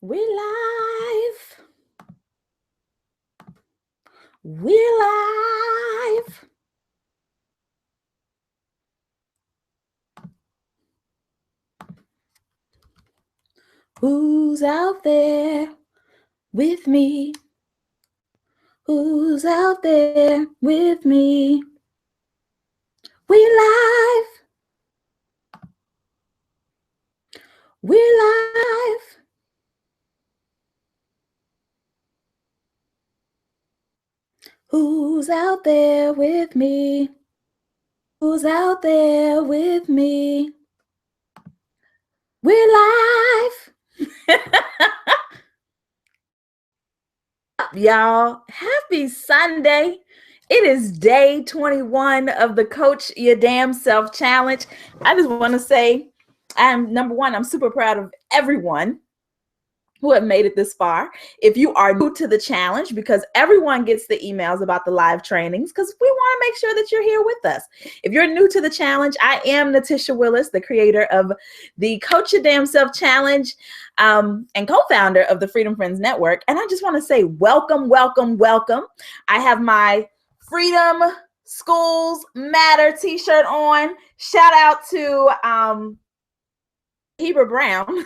We're live. We're live. Who's out there with me? Who's out there with me? We're live. We're live. Who's out there with me? Who's out there with me? We're live. Y'all, happy Sunday. It is day 21 of the Coach Your Damn Self Challenge. I just want to say, number one, I'm super proud of everyone who have made it this far. If you are new to the challenge, because everyone gets the emails about the live trainings, because we want to make sure that you're here with us. If you're new to the challenge, I am Natisha Willis, the creator of the Coach Your Damn Self Challenge and co-founder of the Freedom Friends Network. And I just want to say welcome, welcome, welcome. I have my Freedom Schools Matter t-shirt on. Shout out to Heber Brown,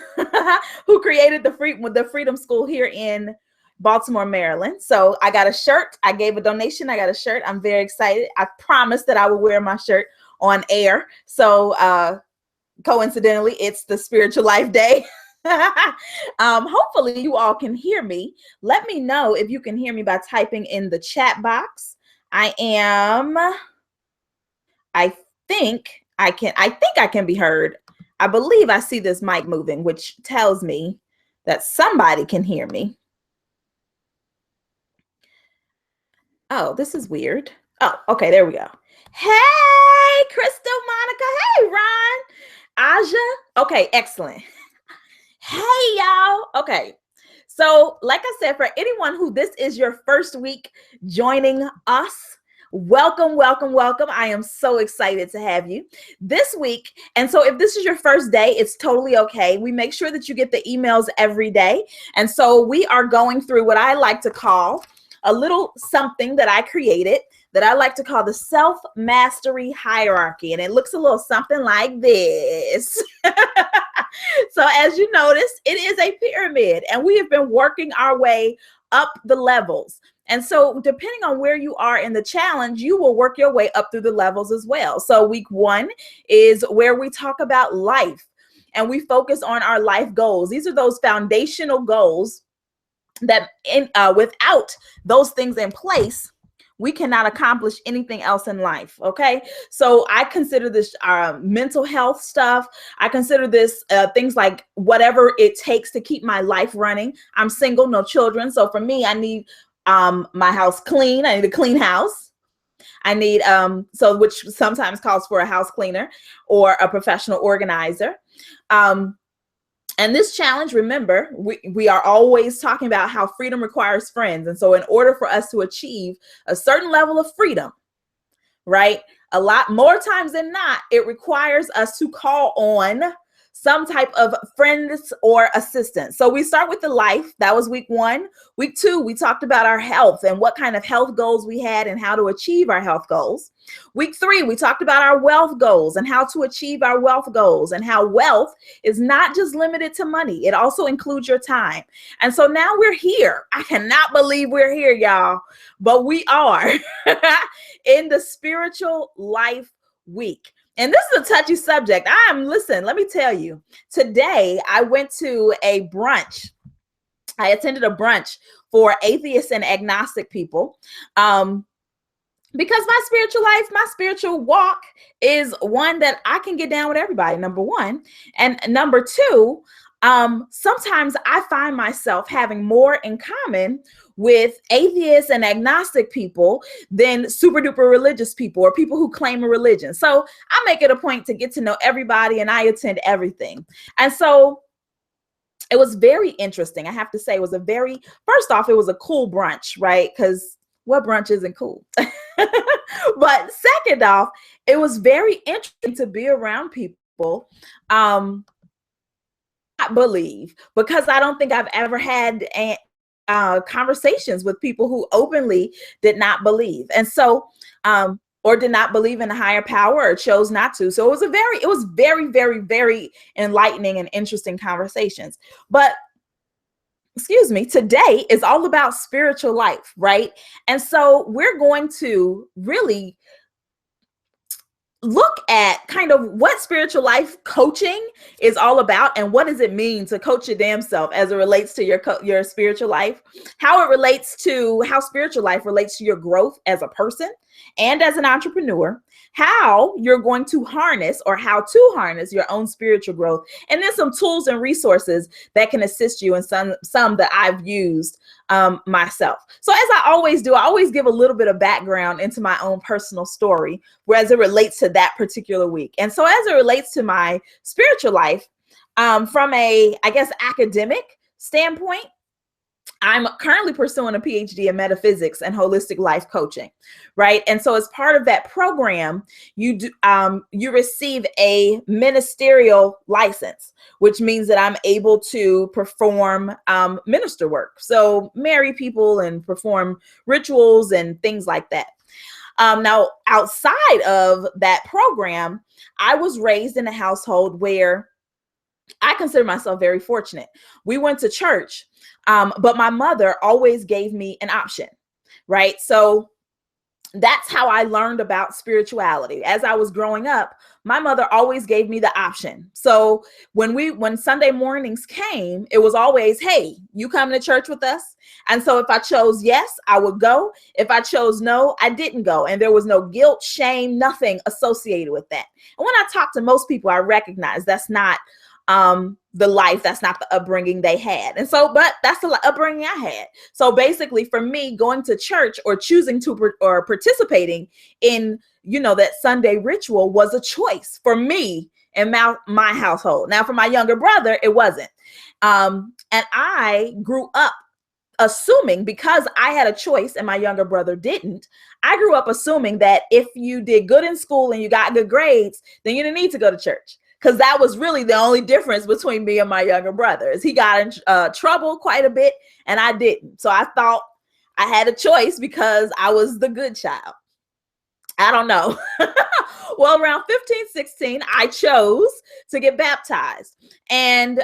who created the Freedom School here in Baltimore, Maryland. So I got a shirt. I gave a donation. I got a shirt. I'm very excited. I promised that I would wear my shirt on air. So coincidentally, it's the Spiritual Life Day. Hopefully you all can hear me. Let me know if you can hear me by typing in the chat box. I think I can be heard. I believe I see this mic moving, which tells me that somebody can hear me. Oh, this is weird. Oh, okay, there we go. Hey, Crystal, Monica. Hey, Ron. Aja. Okay, excellent. Hey, y'all. Okay. So, like I said, for anyone who this is your first week joining us, welcome, welcome, welcome. I am so excited to have you this week. And so if this is your first day, it's totally okay. We make sure that you get the emails every day. And so we are going through what I like to call a little something that I created that I like to call the self-mastery hierarchy. And it looks a little something like this. So as you notice, it is a pyramid, and we have been working our way up the levels. And so depending on where you are in the challenge, you will work your way up through the levels as well. So week 1 is where we talk about life, and we focus on our life goals. These are those foundational goals that without those things in place, we cannot accomplish anything else in life. Okay. So I consider this mental health stuff. I consider this things like whatever it takes to keep my life running. I'm single, no children. So for me, I need my house clean. I need a clean house. I need, which sometimes calls for a house cleaner or a professional organizer. And this challenge, remember, we are always talking about how freedom requires friends. And so in order for us to achieve a certain level of freedom, right, a lot more times than not, it requires us to call on some type of friends or assistance. So we start with the life. That was week 1. Week 2, we talked about our health and what kind of health goals we had and how to achieve our health goals. Week 3, we talked about our wealth goals and how to achieve our wealth goals, and how wealth is not just limited to money. It also includes your time. And so now we're here. I cannot believe we're here, y'all, but we are in the Spiritual Life Week. And this is a touchy subject. Listen, let me tell you, today I went to a brunch. I attended a brunch for atheists and agnostic people. Because my spiritual walk is one that I can get down with everybody, number one. And number 2, sometimes I find myself having more in common with atheists and agnostic people than super duper religious people or people who claim a religion. So I make it a point to get to know everybody, and I attend everything. And so it was very interesting. I have to say, first off, it was a cool brunch, right? Because what brunch isn't cool? But second off, it was very interesting to be around people. I believe, because I don't think I've ever had conversations with people who openly did not believe. And so, or did not believe in a higher power or chose not to. So it was very, very, very enlightening and interesting conversations. But excuse me, today is all about spiritual life, right? And so we're going to really look at kind of what spiritual life coaching is all about, and what does it mean to coach your damn self as it relates to your spiritual life, how it relates to how spiritual life relates to your growth as a person and as an entrepreneur, how you're going to harness or how to harness your own spiritual growth, and then some tools and resources that can assist you, and some that I've used myself. So as I always do, I always give a little bit of background into my own personal story, whereas it relates to that particular week. And so as it relates to my spiritual life, from a, I guess, academic standpoint, I'm currently pursuing a PhD in metaphysics and holistic life coaching, right? And so as part of that program, you receive a ministerial license, which means that I'm able to perform minister work. So marry people and perform rituals and things like that. Now, outside of that program, I was raised in a household where I consider myself very fortunate. We went to church, but my mother always gave me an option, right? So that's how I learned about spirituality. As I was growing up, my mother always gave me the option. So when Sunday mornings came, it was always, hey, you come to church with us? And so if I chose yes, I would go. If I chose no, I didn't go. And there was no guilt, shame, nothing associated with that. And when I talk to most people, I recognize that's not the life, that's not the upbringing they had. And so, but that's the upbringing I had. So basically for me, going to church or choosing to or participating in, that Sunday ritual was a choice for me and my household. Now for my younger brother, it wasn't. And I grew up assuming, because I had a choice and my younger brother didn't, I grew up assuming that if you did good in school and you got good grades, then you didn't need to go to church. Because that was really the only difference between me and my younger brother, is he got in trouble quite a bit and I didn't. So I thought I had a choice because I was the good child. I don't know. Well, around 15, 16, I chose to get baptized. And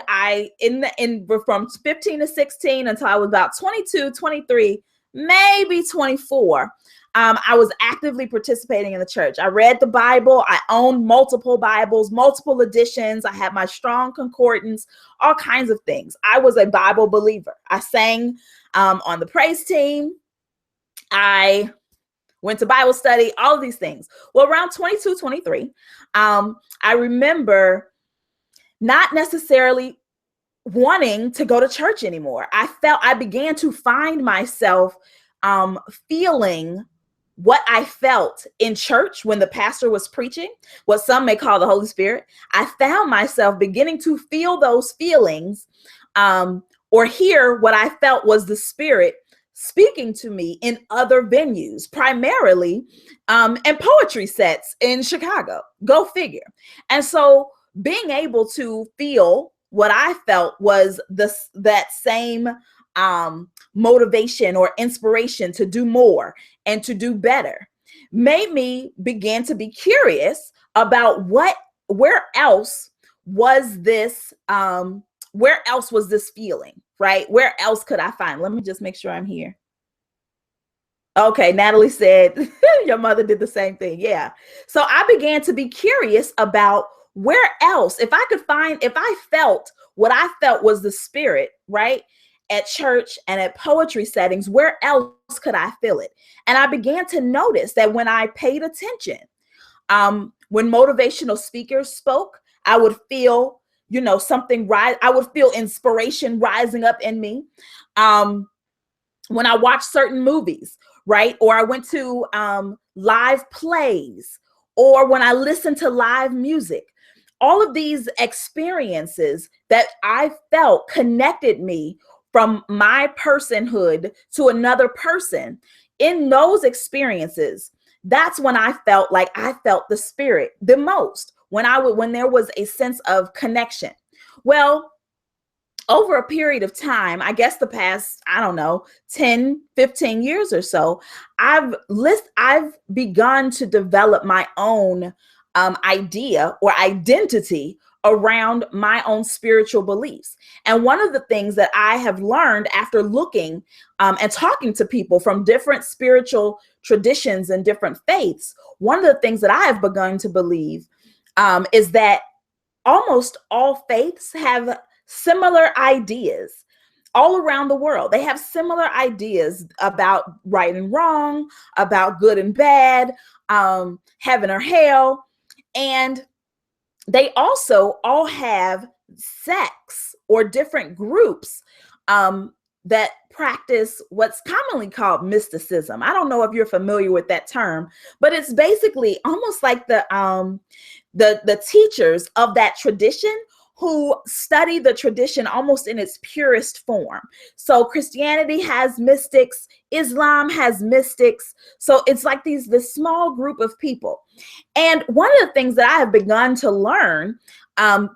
from 15 to 16 until I was about 22, 23, maybe 24, I was actively participating in the church. I read the Bible. I owned multiple Bibles, multiple editions. I had my strong concordance, all kinds of things. I was a Bible believer. I sang on the praise team. I went to Bible study, all of these things. Well, around 22, 23, I remember not necessarily wanting to go to church anymore. I began to find myself feeling what I felt in church when the pastor was preaching, what some may call the Holy Spirit. I found myself beginning to feel those feelings, or hear what I felt was the Spirit speaking to me in other venues, primarily and poetry sets in Chicago. Go figure. And so being able to feel what I felt was that same motivation or inspiration to do more and to do better made me begin to be curious about where else was this feeling, right? Where else could I find? Let me just make sure I'm here. Okay, Natalie said your mother did the same thing. Yeah. So I began to be curious about where else, if I felt what I felt was the Spirit, right? At church and at poetry settings, where else could I feel it? And I began to notice that when I paid attention, when motivational speakers spoke, I would feel, something rise. I would feel inspiration rising up in me. When I watched certain movies, right? Or I went to live plays, or when I listened to live music, all of these experiences that I felt connected me from my personhood to another person. In those experiences, that's when I felt like I felt the Spirit the most, when there was a sense of connection. Well, over a period of time, I guess the past, I don't know, 10, 15 years or so, I've begun to develop my own idea or identity around my own spiritual beliefs. And one of the things that I have learned after looking and talking to people from different spiritual traditions and different faiths, one of the things that I have begun to believe is that almost all faiths have similar ideas all around the world. They have similar ideas about right and wrong, about good and bad, heaven or hell. And they also all have sects or different groups that practice what's commonly called mysticism. I don't know if you're familiar with that term, but it's basically almost like the teachers of that tradition who study the tradition almost in its purest form. So Christianity has mystics, Islam has mystics. So it's like this small group of people. And one of the things that I have begun to learn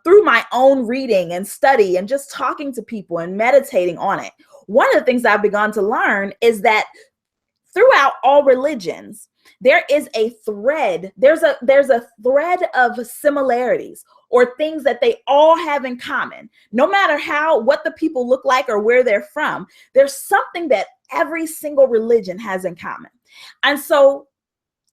through my own reading and study and just talking to people and meditating on it, one of the things I've begun to learn is that throughout all religions, there is a thread. There's a thread of similarities or things that they all have in common. No matter what the people look like or where they're from, there's something that every single religion has in common. And so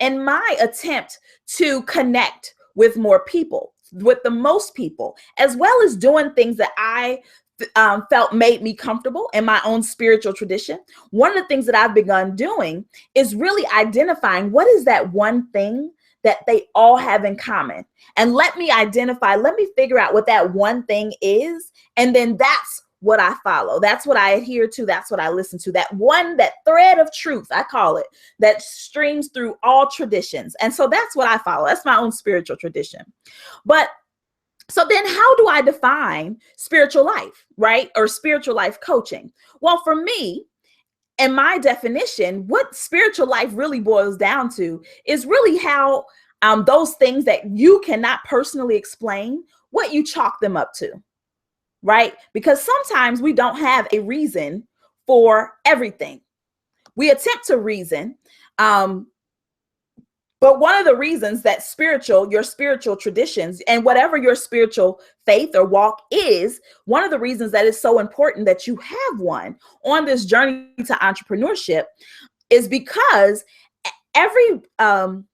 in my attempt to connect with more people, with the most people, as well as doing things that I felt made me comfortable in my own spiritual tradition, one of the things that I've begun doing is really identifying what is that one thing that they all have in common. And let me figure out what that one thing is. And then that's what I follow. That's what I adhere to. That's what I listen to. That thread of truth, I call it, that streams through all traditions. And so that's what I follow. That's my own spiritual tradition. But so then how do I define spiritual life, right? Or spiritual life coaching? Well, for me, in my definition, what spiritual life really boils down to is really how those things that you cannot personally explain, what you chalk them up to, right? Because sometimes we don't have a reason for everything. We attempt to reason, but one of the reasons that your spiritual traditions and whatever your spiritual faith or walk is, one of the reasons that it's so important that you have one on this journey to entrepreneurship is because every time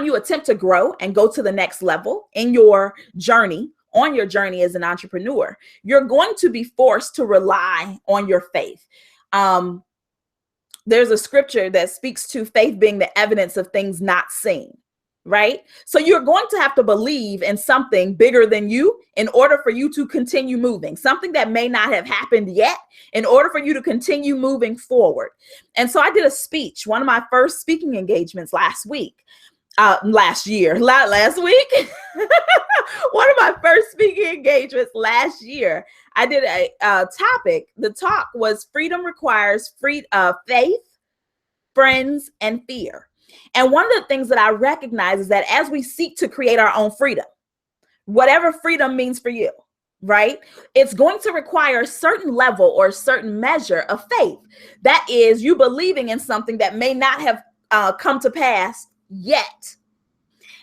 you attempt to grow and go to the next level in your journey, on your journey as an entrepreneur, you're going to be forced to rely on your faith. There's a scripture that speaks to faith being the evidence of things not seen, right? So you're going to have to believe in something bigger than you in order for you to continue moving, something that may not have happened yet in order for you to continue moving forward. And so I did a speech, one of my first speaking engagements last week. One of my first speaking engagements last year, I did a topic. The talk was freedom requires faith, friends, and fear. And one of the things that I recognize is that as we seek to create our own freedom, whatever freedom means for you, right? It's going to require a certain level or a certain measure of faith. That is you believing in something that may not have come to pass yet.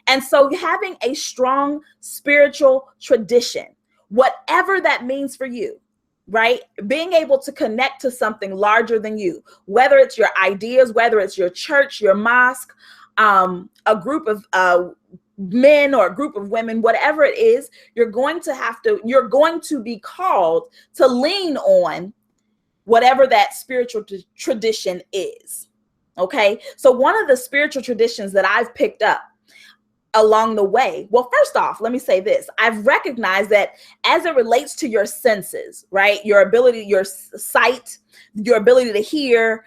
And so having a strong spiritual tradition, whatever that means for you, right? Being able to connect to something larger than you, whether it's your ideas, whether it's your church, your mosque, a group of men or a group of women, whatever it is, you're going to be called to lean on whatever that spiritual tradition is. Okay. So one of the spiritual traditions that I've picked up along the way, well, first off, let me say this. I've recognized that as it relates to your senses, right? Your ability, your sight, your ability to hear,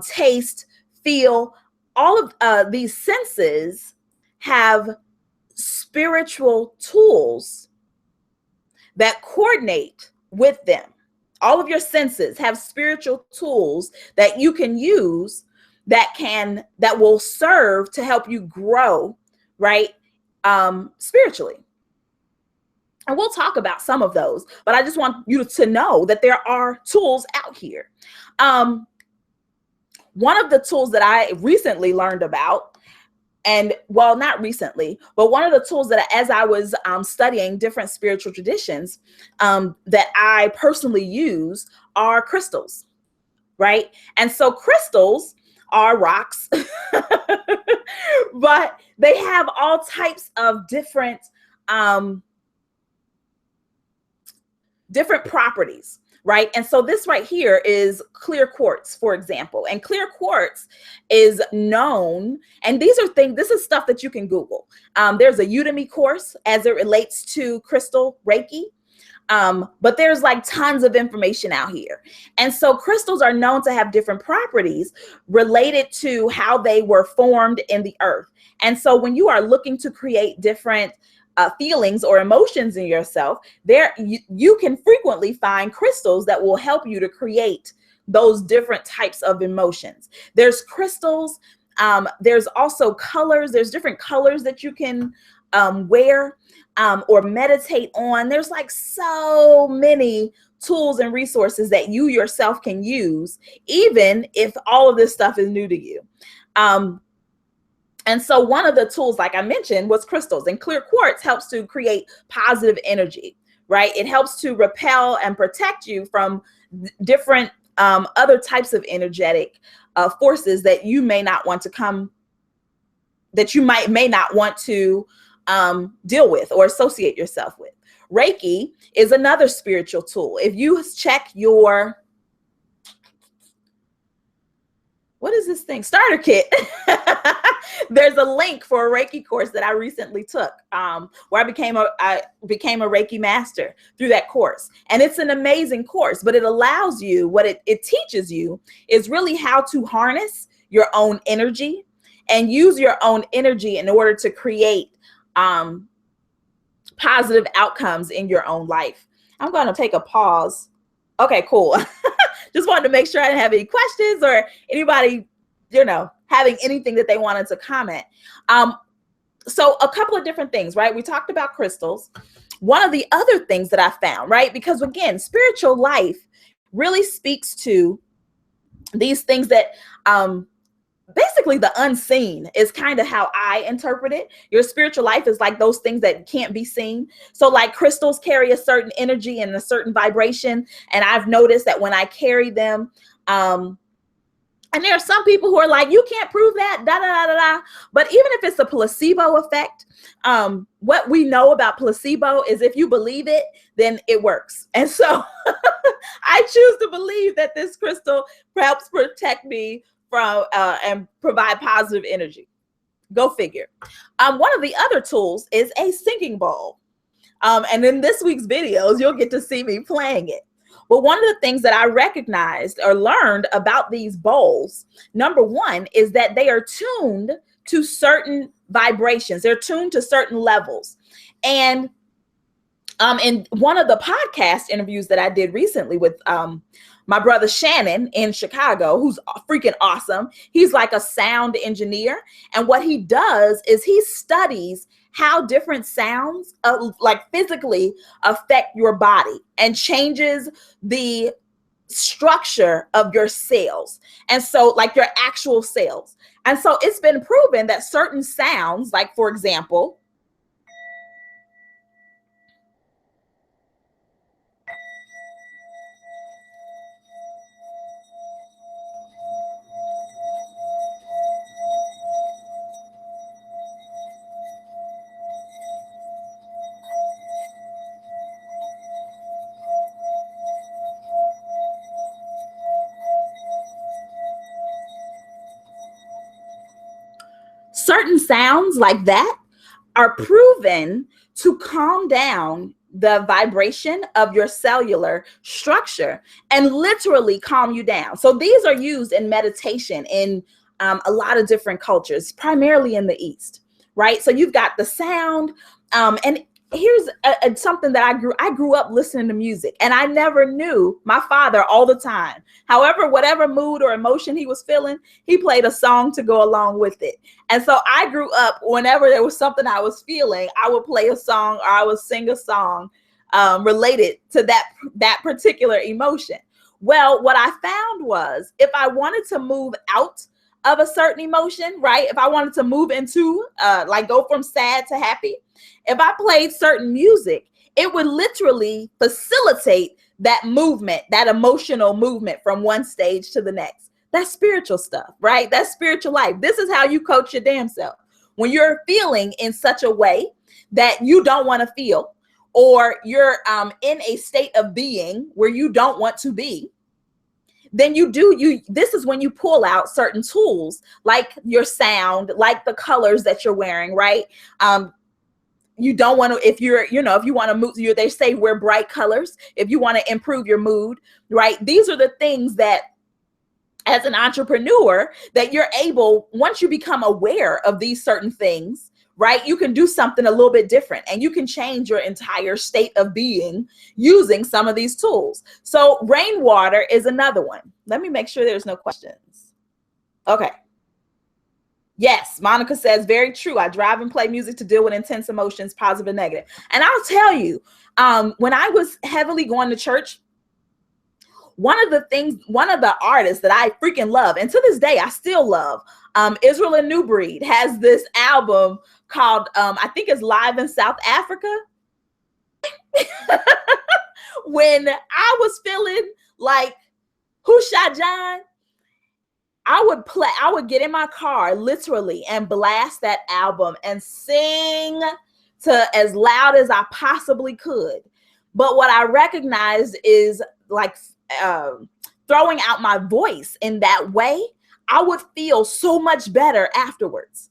taste, feel, all of these senses have spiritual tools that coordinate with them. All of your senses have spiritual tools that you can use that will serve to help you grow, right? Spiritually. And we'll talk about some of those, but I just want you to know that there are tools out here. One of the tools that I recently learned about, and well, not recently, but one of the tools that as I was studying different spiritual traditions that I personally use are crystals, right? And so crystals are rocks, but they have all types of different properties, right? And so this right here is clear quartz, for example. And clear quartz is known, and this is stuff that you can Google. There's a Udemy course as it relates to crystal Reiki. But there's like tons of information out here. And so crystals are known to have different properties related to how they were formed in the earth. And so when you are looking to create different feelings or emotions in yourself, you can frequently find crystals that will help you to create those different types of emotions. There's crystals. There's also colors. There's different colors that you can wear or meditate on. There's like so many tools and resources that you yourself can use, even if all of this stuff is new to you. And so one of the tools, like I mentioned, was crystals, and clear quartz helps to create positive energy, right? It helps to repel and protect you from different other types of energetic forces that you may not want to may not want to deal with or associate yourself with. Reiki is another spiritual tool. If you check your, what is this thing? Starter kit. There's a link for a Reiki course that I recently took, where I became a Reiki master through that course. And it's an amazing course, but it allows you, what it teaches you is really how to harness your own energy and use your own energy in order to create positive outcomes in your own life. I'm going to take a pause. Okay, cool. Just wanted to make sure I didn't have any questions or anybody, having anything that they wanted to comment. So a couple of different things, right? We talked about crystals. One of the other things that I found, right? Because again, spiritual life really speaks to these things that, basically the unseen is kind of how I interpret it. Your spiritual life is like those things that can't be seen. So like crystals carry a certain energy and a certain vibration. And I've noticed that when I carry them, and there are some people who are like, you can't prove that, da, da, da, da, da. But even if it's a placebo effect, what we know about placebo is if you believe it, then it works. And so I choose to believe that this crystal helps protect me from and provide positive energy. Go figure. One of the other tools is a singing bowl. And in this week's videos, you'll get to see me playing it. But one of the things that I recognized or learned about these bowls, number one, is that they are tuned to certain vibrations. They're tuned to certain levels. And in one of the podcast interviews that I did recently with my brother Shannon in Chicago, who's freaking awesome. He's like a sound engineer. And what he does is he studies how different sounds like physically affect your body and changes the structure of your cells. And so like your actual cells. And so it's been proven that certain sounds, like for example, certain sounds like that are proven to calm down the vibration of your cellular structure and literally calm you down. So these are used in meditation in a lot of different cultures, primarily in the East, right? So you've got the sound, and here's something that I grew up listening to music, and I never knew my father all the time. However, whatever mood or emotion he was feeling, he played a song to go along with it. And so I grew up, whenever there was something I was feeling, I would play a song or I would sing a song related to that particular emotion. Well, what I found was if I wanted to move out of a certain emotion, right? If I wanted to move into like go from sad to happy, if I played certain music, it would literally facilitate that movement, that emotional movement from one stage to the next. That's spiritual stuff, right? That's spiritual life. This is how you coach your damn self. When you're feeling in such a way that you don't want to feel, or you're in a state of being where you don't want to be, then this is when you pull out certain tools like your sound, like the colors that you're wearing, right? You don't want to, if you want to move, they say wear bright colors if you want to improve your mood, right? These are the things that as an entrepreneur that you're able, once you become aware of these certain things, right, you can do something a little bit different and you can change your entire state of being using some of these tools. So rainwater is another one. Let me make sure there's no questions. Okay. Yes, Monica says, very true. I drive and play music to deal with intense emotions, positive and negative. And I'll tell you, when I was heavily going to church, one of the artists that I freaking love, and to this day I still love, Israel and New Breed has this album called, I think it's Live in South Africa. When I was feeling like, who shot John? I would get in my car literally and blast that album and sing to as loud as I possibly could. But what I recognized is like throwing out my voice in that way, I would feel so much better afterwards.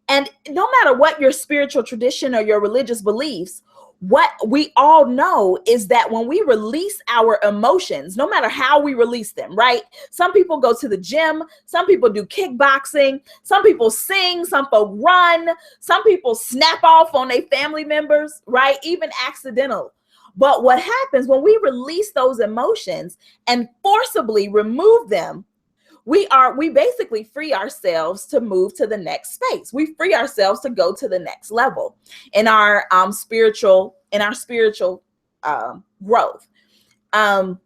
And no matter what your spiritual tradition or your religious beliefs, what we all know is that when we release our emotions, no matter how we release them, right? Some people go to the gym, some people do kickboxing, some people sing, some people run, some people snap off on their family members, right? Even accidental. But what happens when we release those emotions and forcibly remove them, we basically free ourselves to move to the next space. We free ourselves to go to the next level in our spiritual growth. And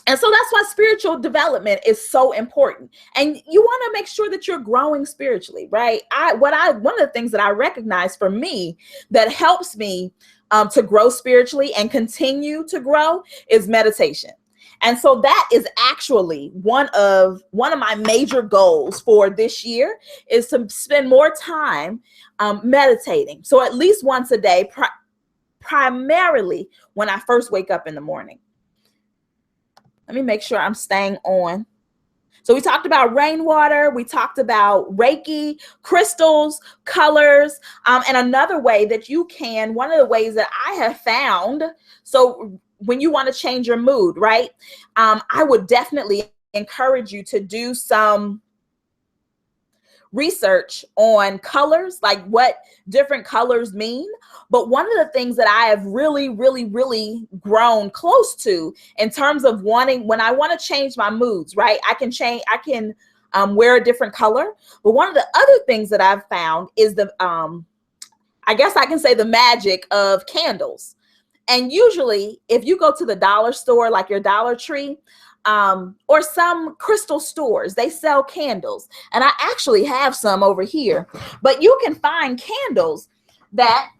so that's why spiritual development is so important. And you want to make sure that you're growing spiritually, right? One of the things that I recognize for me that helps me to grow spiritually and continue to grow is meditation. And so that is actually one of my major goals for this year is to spend more time meditating. So at least once a day, primarily when I first wake up in the morning. Let me make sure I'm staying on. So we talked about rainwater, we talked about Reiki, crystals, colors, and another way that you can, one of the ways that I have found, so when you want to change your mood, right? I would definitely encourage you to do some research on colors, like what different colors mean. But one of the things that I have really, really, really grown close to in terms of when I want to change my moods, right? I can wear a different color. But one of the other things that I've found is I guess I can say the magic of candles. And usually if you go to the dollar store, like your Dollar Tree, or some crystal stores, they sell candles. And I actually have some over here, but you can find candles that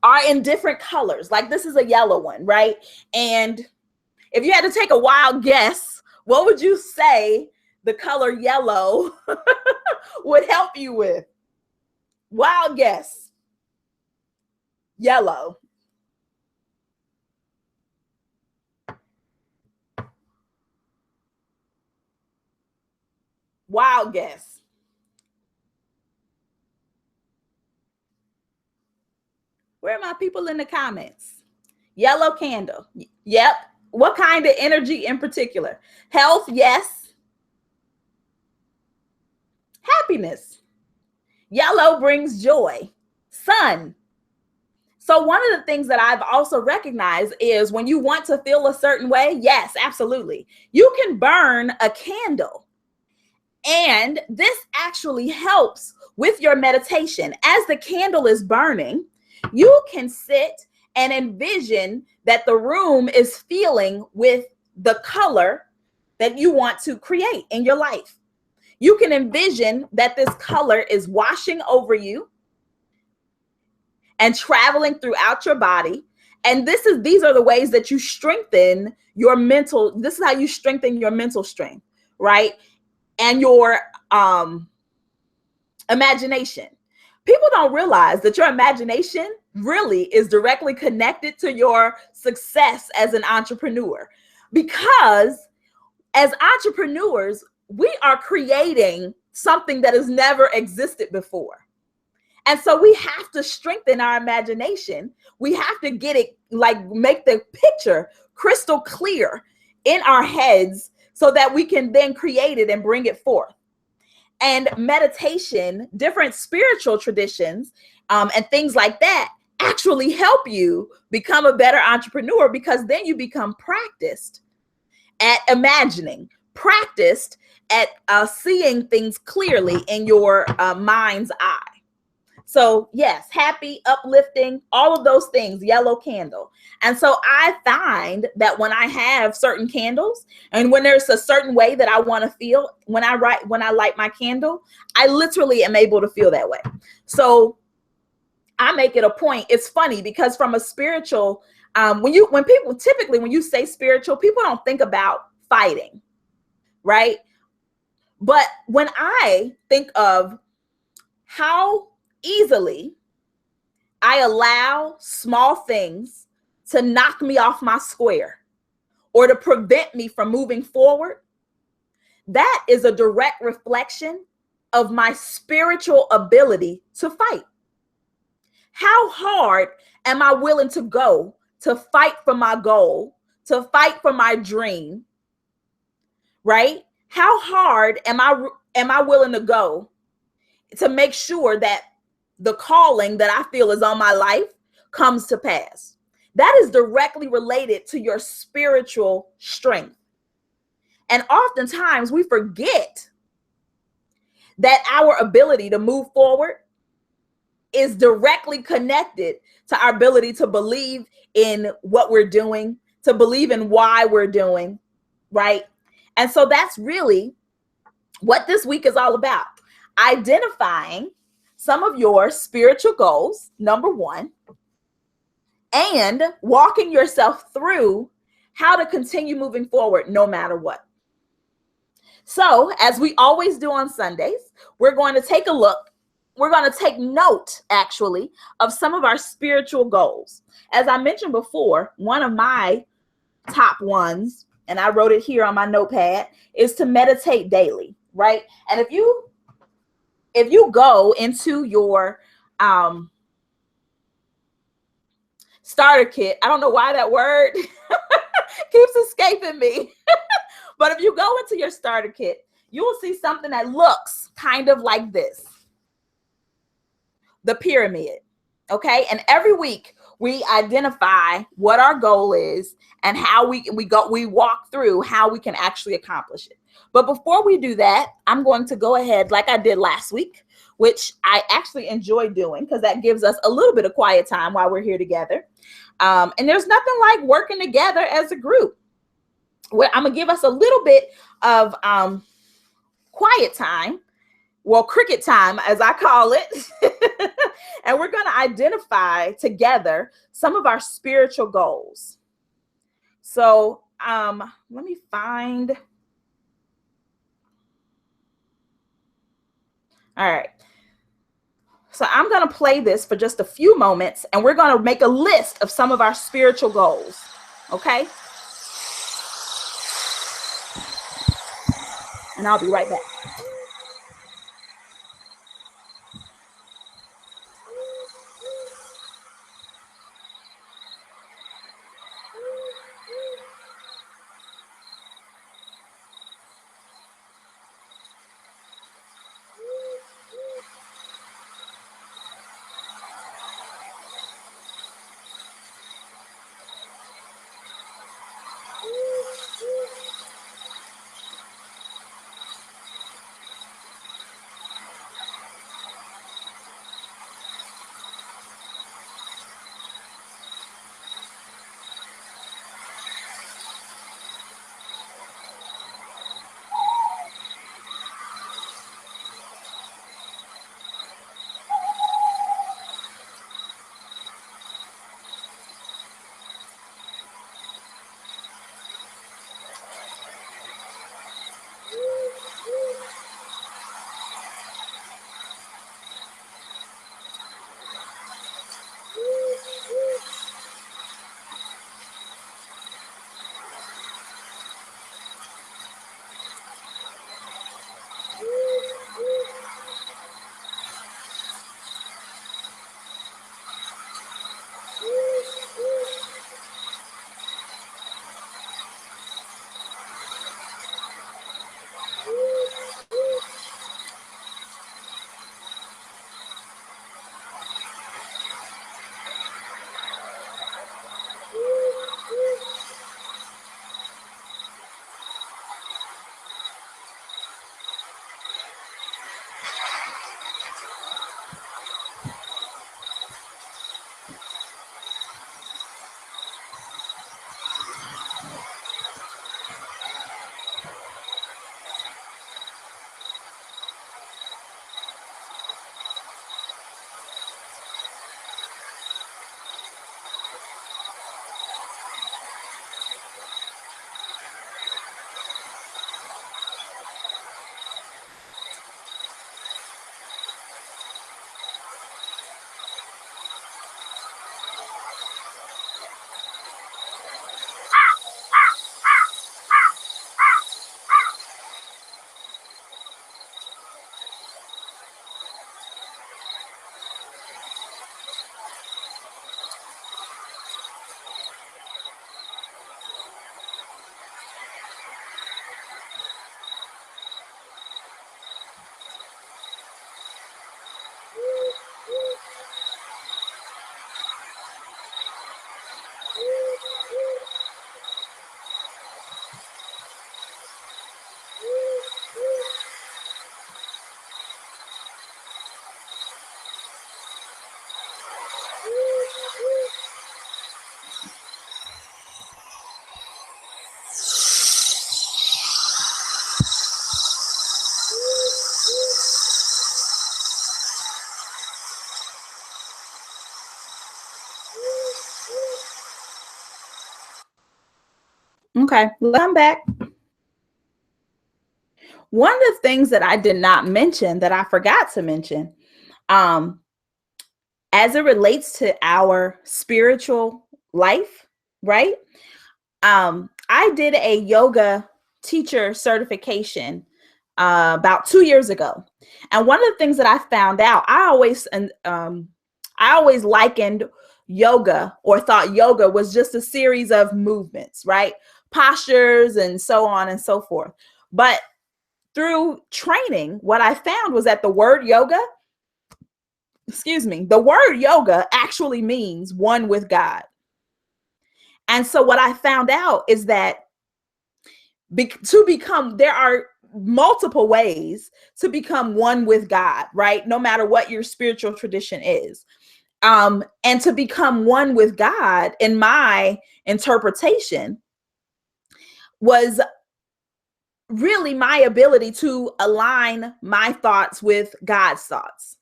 are in different colors. Like this is a yellow one, right? And if you had to take a wild guess, what would you say the color yellow would help you with? Wild guess. Yellow. Wild guess. Where are my people in the comments? Yellow candle. Yep. What kind of energy in particular? Health, yes. Happiness. Yellow brings joy. Sun. So one of the things that I've also recognized is when you want to feel a certain way, yes, absolutely. You can burn a candle. And this actually helps with your meditation. As the candle is burning, You can sit and envision that the room is feeling with the color that you want to create in your life. You can envision that this color is washing over you and traveling throughout your body. And these are the ways that you strengthen your mental. This is how you strengthen your mental strength, right? And your imagination. People don't realize that your imagination really is directly connected to your success as an entrepreneur, because as entrepreneurs, we are creating something that has never existed before. And so we have to strengthen our imagination. We have to get it, like, make the picture crystal clear in our heads so that we can then create it and bring it forth. And meditation, different spiritual traditions, and things like that actually help you become a better entrepreneur, because then you become practiced at imagining, practiced at seeing things clearly in your mind's eye. So yes, happy, uplifting, all of those things, yellow candle. And so I find that when I have certain candles, and when there's a certain way that I want to feel when I light my candle, I literally am able to feel that way. So I make it a point. It's funny because from a spiritual, when you say spiritual, people don't think about fighting, right? But when I think of how easily I allow small things to knock me off my square or to prevent me from moving forward, that is a direct reflection of my spiritual ability to fight. How hard am I willing to go to fight for my goal, to fight for my dream, right? How hard am I willing to go to make sure that the calling that I feel is on my life comes to pass? That is directly related to your spiritual strength. And oftentimes we forget that our ability to move forward is directly connected to our ability to believe in what we're doing, to believe in why we're doing, right? And so that's really what this week is all about. Identifying some of your spiritual goals, number one, and walking yourself through how to continue moving forward no matter what. So, as we always do on Sundays, we're going to take a look. We're going to take note, actually, of some of our spiritual goals. As I mentioned before, one of my top ones, and I wrote it here on my notepad, is to meditate daily, right? And if you go into your starter kit, I don't know why that word keeps escaping me, but if you go into your starter kit, you will see something that looks kind of like this: the pyramid. Okay. And every week we identify what our goal is and how we walk through how we can actually accomplish it. But before we do that, I'm going to go ahead like I did last week, which I actually enjoy doing because that gives us a little bit of quiet time while we're here together. And there's nothing like working together as a group. Where I'm gonna give us a little bit of quiet time, well, cricket time, as I call it. And we're going to identify together some of our spiritual goals. So let me find. All right. So I'm going to play this for just a few moments, and we're going to make a list of some of our spiritual goals. Okay. And I'll be right back. Okay, I'm back. One of the things that I did not mention that I forgot to mention, um, as it relates to our spiritual life, right? I did a yoga teacher certification about 2 years ago, and one of the things that I found out, I always likened yoga or thought yoga was just a series of movements, right? Postures and so on and so forth. But through training, what I found was that the word yoga actually means one with God. And so what I found out is that there are multiple ways to become one with God, right? No matter what your spiritual tradition is. And to become one with God, in my interpretation, was really my ability to align my thoughts with God's thoughts,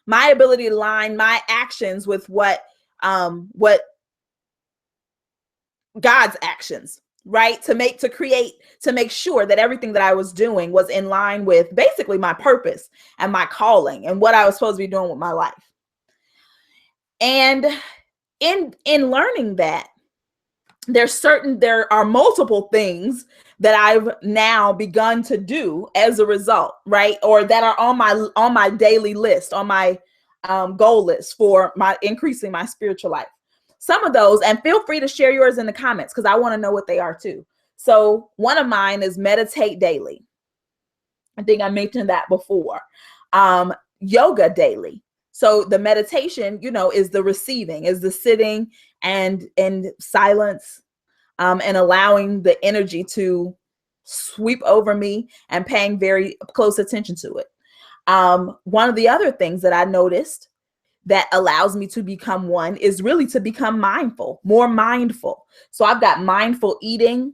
my ability to align my actions with what God's actions, right? To make sure that everything that I was doing was in line with basically my purpose and my calling and what I was supposed to be doing with my life. And in learning that, there are multiple things that I've now begun to do as a result, right? Or that are on my daily list, on my goal list for my increasing my spiritual life. Some of those, and feel free to share yours in the comments because I want to know what they are too. So one of mine is meditate daily. I think I mentioned that before. Yoga daily. So the meditation, is the receiving, is the sitting and in silence, and allowing the energy to sweep over me and paying very close attention to it. One of the other things that I noticed that allows me to become one is really to become more mindful. So I've got mindful eating,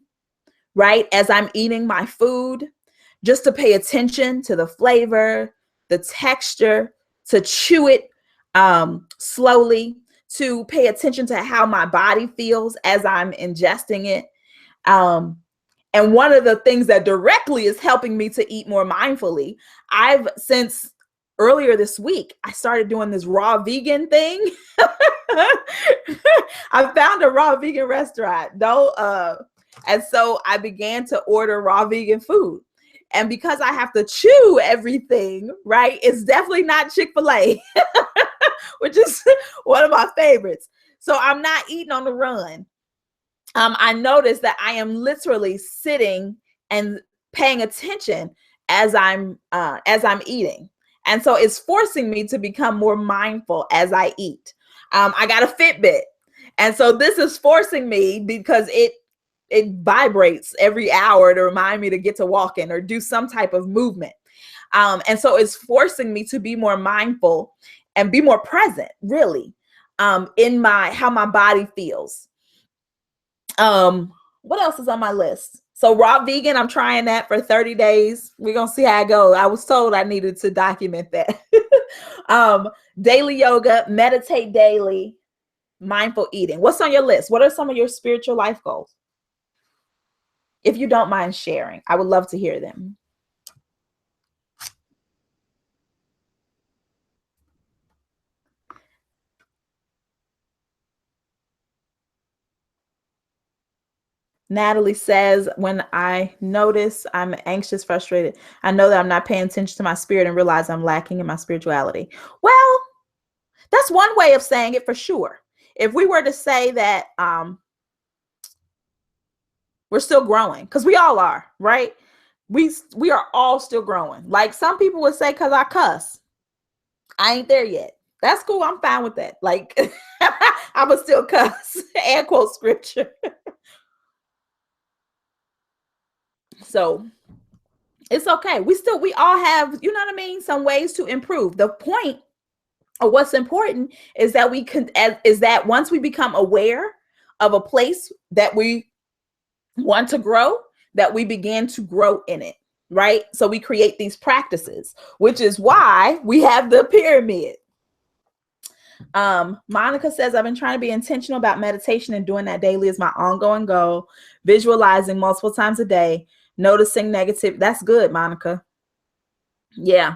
right? As I'm eating my food, just to pay attention to the flavor, the texture, to chew it slowly, to pay attention to how my body feels as I'm ingesting it. And one of the things that directly is helping me to eat more mindfully, since earlier this week, I started doing this raw vegan thing. I found a raw vegan restaurant, and so I began to order raw vegan food. And because I have to chew everything, right? It's definitely not Chick-fil-A, which is one of my favorites. So I'm not eating on the run. I noticed that I am literally sitting and paying attention as I'm eating. And so it's forcing me to become more mindful as I eat. I got a Fitbit. And so this is forcing me because it vibrates every hour to remind me to get to walking or do some type of movement. And so it's forcing me to be more mindful and be more present, really, in how my body feels. What else is on my list? So raw vegan, I'm trying that for 30 days. We're going to see how I go. I was told I needed to document that. Daily yoga, meditate daily, mindful eating. What's on your list? What are some of your spiritual life goals? If you don't mind sharing, I would love to hear them. Natalie says, when I notice I'm anxious, frustrated, I know that I'm not paying attention to my spirit and realize I'm lacking in my spirituality. Well, that's one way of saying it for sure. If we were to say that we're still growing, because we all are, right? We are all still growing. Like some people would say, because I cuss. I ain't there yet. That's cool. I'm fine with that. Like I would still cuss and quote scripture. So it's okay. We all have, you know what I mean, some ways to improve. The point what's important is that is that once we become aware of a place that we want to grow, that we begin to grow in it, right? So we create these practices, which is why we have the pyramid. Monica says, I've been trying to be intentional about meditation and doing that daily is my ongoing goal. Visualizing multiple times a day, noticing negative. That's good, Monica. Yeah.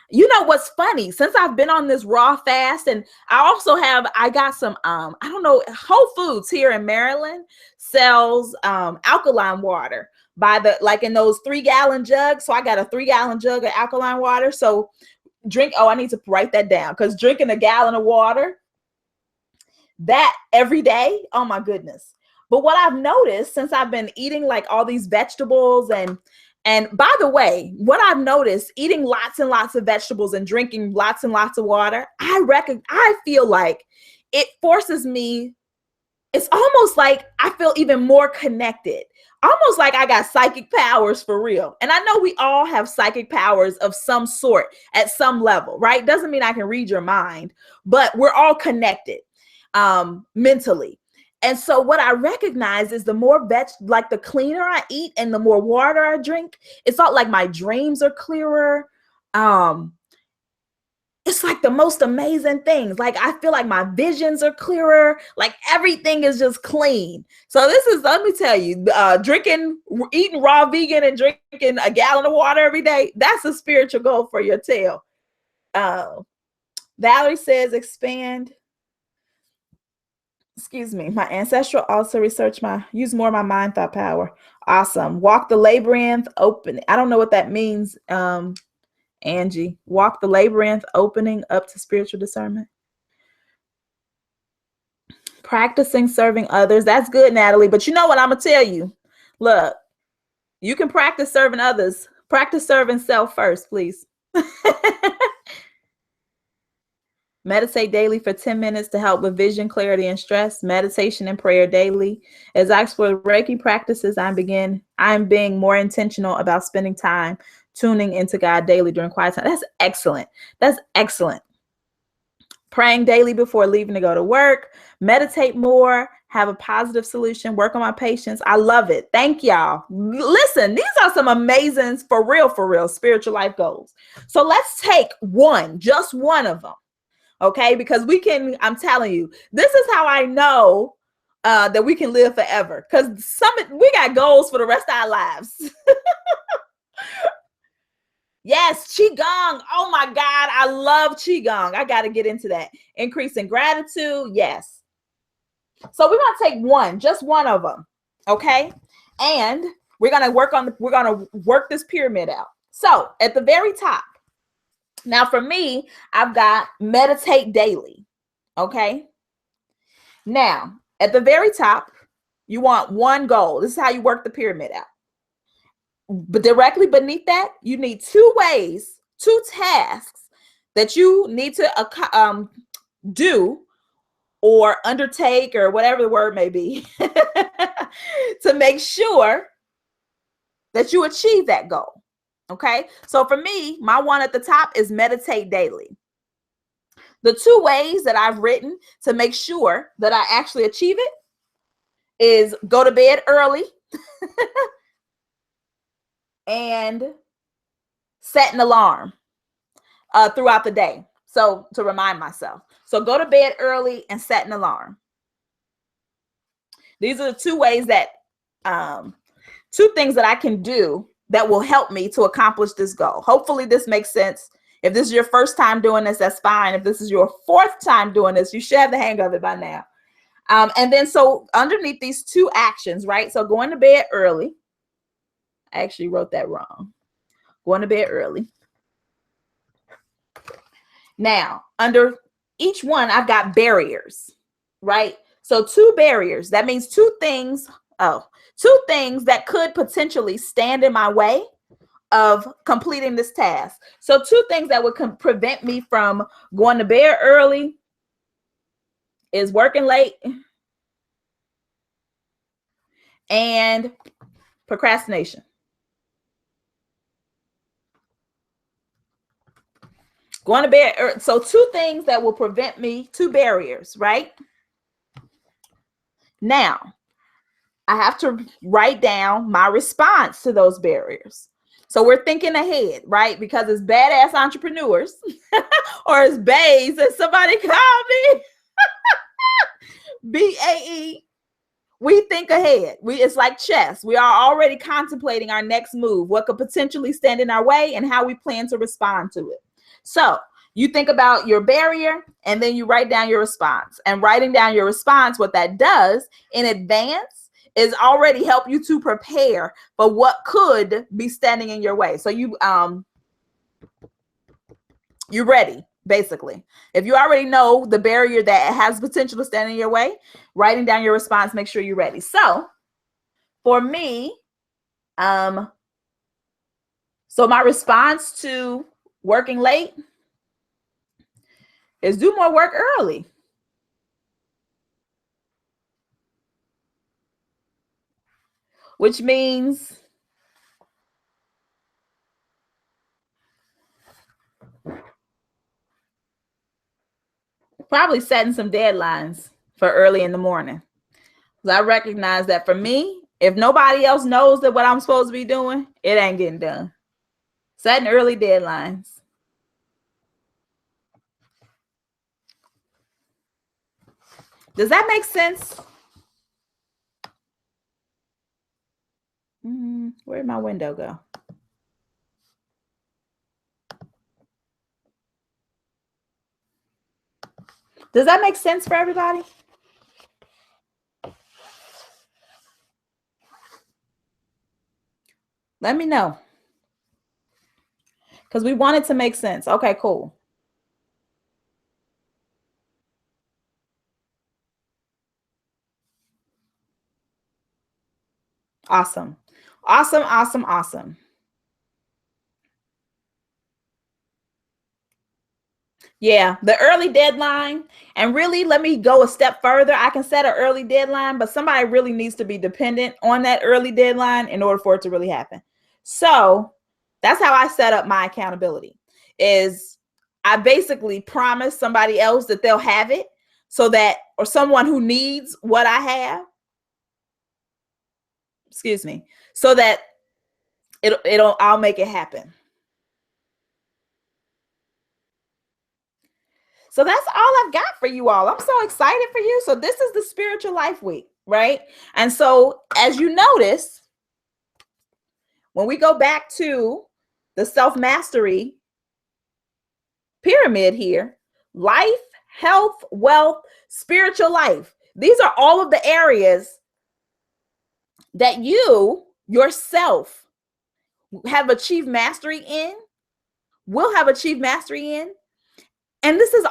You know what's funny? Since I've been on this raw fast, and I got some, I don't know, Whole Foods here in Maryland sells alkaline water by the, like in those 3-gallon jugs. So I got a 3-gallon jug of alkaline water. So I need to write that down, because drinking a gallon of water, that every day, oh my goodness. But what I've noticed since I've been eating like all these vegetables, and by the way, what I've noticed, eating lots and lots of vegetables and drinking lots and lots of water, I feel like it forces me, it's almost like I feel even more connected, almost like I got psychic powers for real. And I know we all have psychic powers of some sort at some level, right? Doesn't mean I can read your mind, but we're all connected mentally. And so what I recognize is the more like the cleaner I eat and the more water I drink, it's not like my dreams are clearer. It's like the most amazing things. Like I feel like my visions are clearer. Like everything is just clean. So this is, let me tell you, eating raw vegan and drinking a gallon of water every day, that's a spiritual goal for your tail. Valerie says, expand. Excuse me, my ancestral also use more of my mind thought power. Awesome. Walk the labyrinth open. I don't know what that means, Angie. Walk the labyrinth, opening up to spiritual discernment. Practicing serving others. That's good, Natalie. But you know what I'm going to tell you? Look, you can practice serving others. Practice serving self first, please. Meditate daily for 10 minutes to help with vision, clarity, and stress. Meditation and prayer daily. As I explore Reiki practices, I'm being more intentional about spending time tuning into God daily during quiet time. That's excellent. That's excellent. Praying daily before leaving to go to work. Meditate more. Have a positive solution. Work on my patience. I love it. Thank y'all. Listen, these are some amazing, for real, spiritual life goals. So let's take just one of them. Okay, because I'm telling you, this is how I know that we can live forever, because we got goals for the rest of our lives. Yes, Qigong. Oh my God, I love Qigong. I got to get into that. Increasing gratitude. Yes. So we're going to take just one of them. Okay. And we're going to work this pyramid out. So at the very top, now, for me, I've got meditate daily. Okay. Now, at the very top, you want one goal. This is how you work the pyramid out. But directly beneath that, you need 2 tasks that you need to do or undertake, or whatever the word may be, to make sure that you achieve that goal. Okay. So for me, my one at the top is meditate daily. The 2 ways that I've written to make sure that I actually achieve it is go to bed early and set an alarm throughout the day. So to remind myself. So go to bed early and set an alarm. These are the 2 ways that 2 things that I can do that will help me to accomplish this goal. Hopefully this makes sense. If this is your first time doing this, that's fine. If this is your 4th time doing this, you should have the hang of it by now. And then so underneath these 2 actions, right? So going to bed early. I actually wrote that wrong. Going to bed early. Now, under each one, I've got barriers, right? So 2 barriers. That means 2 things. 2 things that could potentially stand in my way of completing this task. So 2 things that would prevent me from going to bed early is working late and procrastination. Going to bed. So two things that will prevent me, two barriers, right? Now, I have to write down my response to those barriers. So we're thinking ahead, right? Because it's badass entrepreneurs or it's bays that somebody called me. BAE. We think ahead. It's like chess. We are already contemplating our next move, what could potentially stand in our way, and how we plan to respond to it. So you think about your barrier, and then you write down your response. And writing down your response, what that does in advance is already help you to prepare for what could be standing in your way. So you're ready. Basically, if you already know the barrier that has potential to stand in your way, writing down your response, make sure you're ready. So for me, so my response to working late is do more work early. Which means probably setting some deadlines for early in the morning. Because I recognize that for me, if nobody else knows that what I'm supposed to be doing, it ain't getting done. Setting early deadlines. Does that make sense? Where'd my window go? Does that make sense for everybody? Let me know. Because we want it to make sense. Okay, cool. Awesome. Awesome, awesome, awesome. Yeah, the early deadline. And really, let me go a step further. I can set an early deadline, but somebody really needs to be dependent on that early deadline in order for it to really happen. So that's how I set up my accountability is I basically promise somebody else that they'll have it so that, or someone who needs what I have, excuse me, so that I'll make it happen. So that's all I've got for you all. I'm so excited for you. So this is the Spiritual Life Week, right? And so as you notice, when we go back to the self-mastery pyramid here, life, health, wealth, spiritual life. These are all of the areas that you yourself have achieved mastery in, will have achieved mastery in. And this is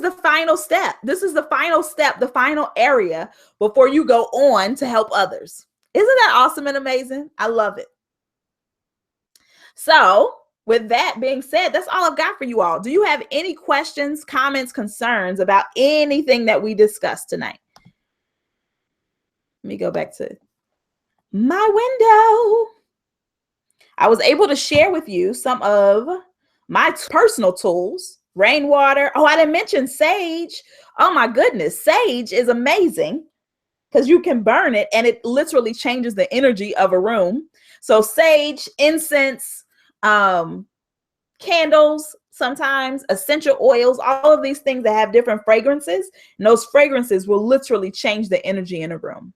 the final step. This is the final step, the final area before you go on to help others. Isn't that awesome and amazing? I love it. So with that being said, that's all I've got for you all. Do you have any questions, comments, concerns about anything that we discussed tonight? Let me go back to my window. I was able to share with you some of my personal tools. Rainwater. Oh, I didn't mention sage. Oh my goodness. Sage is amazing because you can burn it and it literally changes the energy of a room. So sage, incense, candles, sometimes essential oils, all of these things that have different fragrances. And those fragrances will literally change the energy in a room.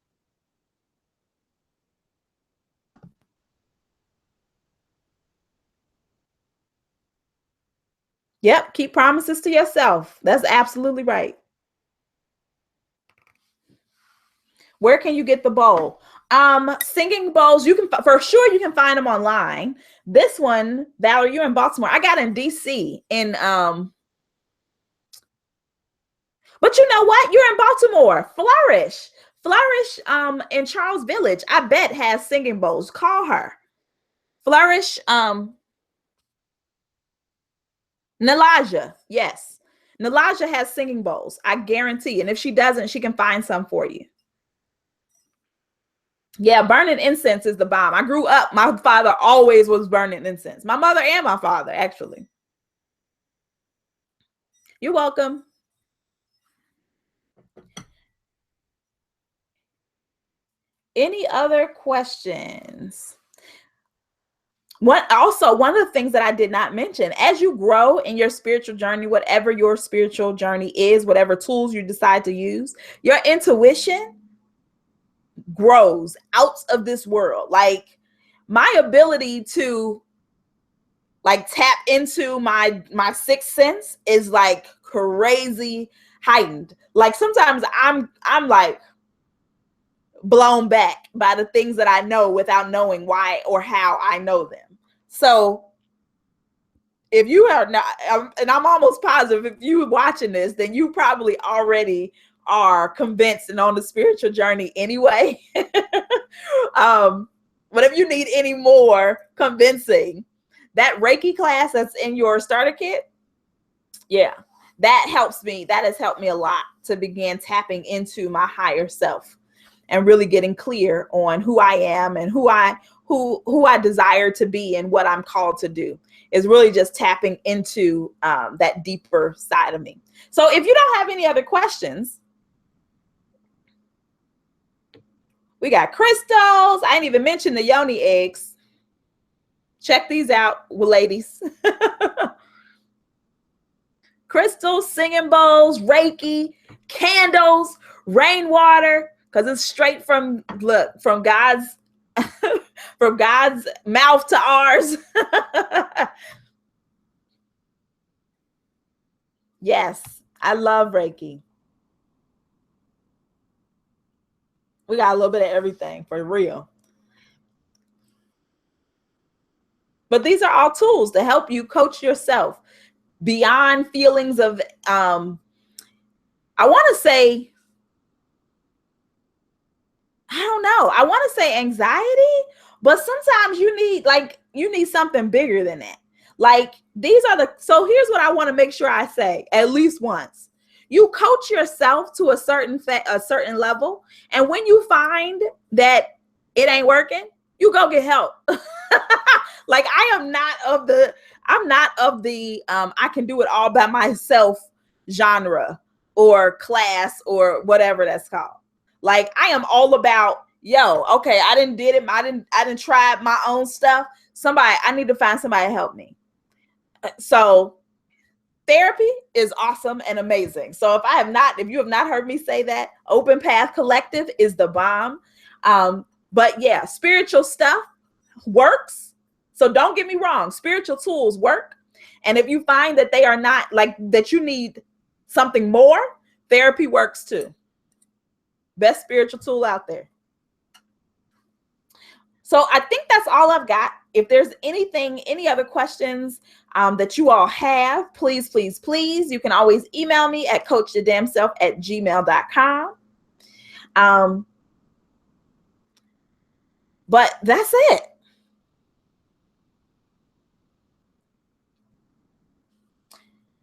Yep. Keep promises to yourself. That's absolutely right. Where can you get the bowl? Singing bowls, you can, for sure, you can find them online. This one, Valerie, you're in Baltimore. I got in DC but you know what? You're in Baltimore. Flourish in Charles Village, I bet has singing bowls. Call her. Flourish, Nalaja. Yes. Nalaja has singing bowls. I guarantee. And if she doesn't, she can find some for you. Yeah, burning incense is the bomb. I grew up, my father always was burning incense. My mother and my father, actually. You're welcome. Any other questions? One of the things that I did not mention, as you grow in your spiritual journey, whatever your spiritual journey is, whatever tools you decide to use, your intuition grows out of this world. Like my ability to like tap into my sixth sense is like crazy heightened. Like sometimes I'm like blown back by the things that I know without knowing why or how I know them. So if you are not, and I'm almost positive if you watching this, then you probably already are convinced and on the spiritual journey anyway. But if you need any more convincing, that Reiki class that's in your starter kit, yeah, that helps me. That has helped me a lot to begin tapping into my higher self and really getting clear on who I am and who I desire to be and what I'm called to do. Is really just tapping into that deeper side of me. So if you don't have any other questions, we got crystals. I didn't even mention the yoni eggs. Check these out, ladies. Crystals, singing bowls, Reiki, candles, rainwater, because it's straight from God's from God's mouth to ours. Yes, I love Reiki. We got a little bit of everything for real. But these are all tools to help you coach yourself beyond feelings of I want to say, I don't know. I want to say anxiety, but sometimes you need something bigger than that. Like so here's what I want to make sure I say at least once. You coach yourself to a certain level, and when you find that it ain't working, you go get help. Like I'm not of the I can do it all by myself genre or class or whatever that's called. Like I am all about, okay, I didn't try my own stuff. I need to find somebody to help me. So therapy is awesome and amazing. So if you have not heard me say that, Open Path Collective is the bomb. But yeah, spiritual stuff works. So don't get me wrong, spiritual tools work. And if you find that they are not like that, you need something more, therapy works too. Best spiritual tool out there. So I think that's all I've got. If there's any other questions that you all have, please, please, please, you can always email me at coachyourdamnself@gmail.com. But that's it.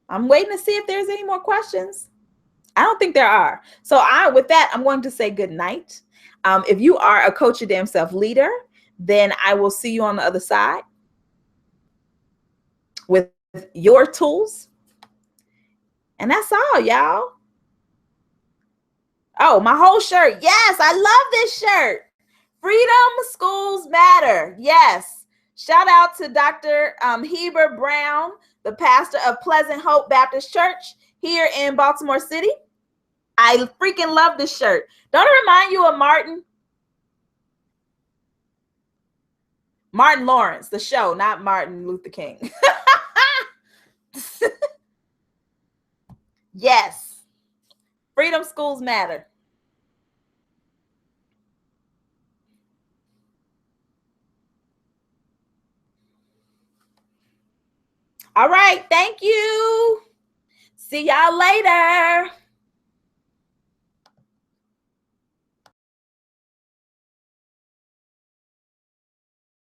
I'm waiting to see if there's any more questions. I don't think there are. So with that, I'm going to say good night. If you are a Coach Your Damn Self leader, then I will see you on the other side with your tools. And that's all, y'all. Oh, my whole shirt. Yes, I love this shirt. Freedom Schools Matter. Yes. Shout out to Dr. Heber Brown, the pastor of Pleasant Hope Baptist Church here in Baltimore City. I freaking love this shirt. Don't it remind you of Martin? Martin Lawrence, the show, not Martin Luther King. Yes. Freedom Schools Matter. All right. Thank you. See y'all later.